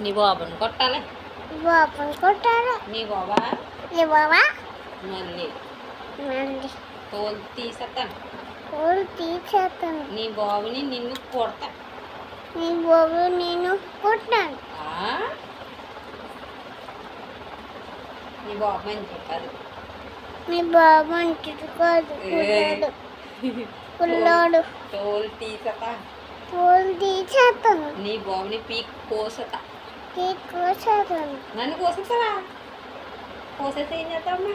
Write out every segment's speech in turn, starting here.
నీ బాబుని కొట్టాలి. బాబుని కొట్టాలి. నీ బాబా నీ బాబా మళ్ళీ మళ్ళీ తోలు తీసేస్తాను. తోలు తీసేస్తాను. నీ బాబుని నిన్ను కొడతా. నీ బాబు నేను కొట్టాను. నీ బాబు మంచిది కాదు. నీ బాబు మంచిది కాదు. కుల్లాడు. తోలు తీసేస్తా. తోలు తీసేస్తాను. నీ బాబుని పీక్ కోసతా. పీక్ కోసేస్తాను. నన్ను కోసేస్తావా? కోసేస్తే ఏం చేస్తావమ్మా?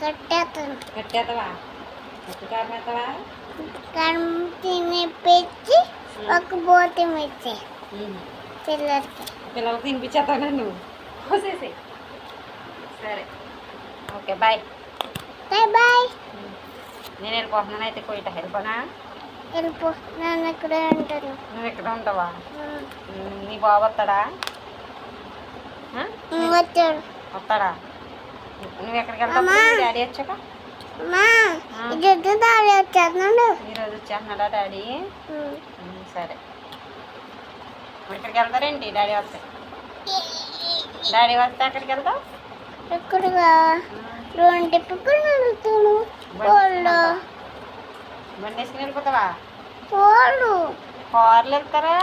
కట్టేస్తాను. కట్టేస్తావా? కట్టు కారణేస్తావా? కారం తిని పెట్టి ఒక బోటి మిర్చి పిల్లలకి తినిపించేస్తావు నన్ను. కోసేసి సరే ఓకే బాయ్. Bye bye. నేను వెళ్ళిపోతున్నాను. అయితే కోయిట వెళ్ళిపోనా? వెళ్ళిపో. నేను ఇక్కడే ఉంటాను. నువ్వు ఇక్కడ ఉంటావా? నీ బాబు వస్తాడా? వచ్చాడు. వస్తాడా? నువ్వు ఎక్కడికి వెళ్తావు? డాడీ వచ్చాక ఇది డాడీ వచ్చేస్తున్నాడు. ఈరోజు వచ్చేస్తున్నాడా డాడీ? సరే ఇక్కడికి వెళ్తారేంటి? డాడీ వస్తే అక్కడికి వెళ్తావు? ఎక్కడిగా రెండు పక్కన వెళ్తాను. బండి వేసుకుని వెళ్ళిపోతావా? పోలు కార్లు వెళ్తారా?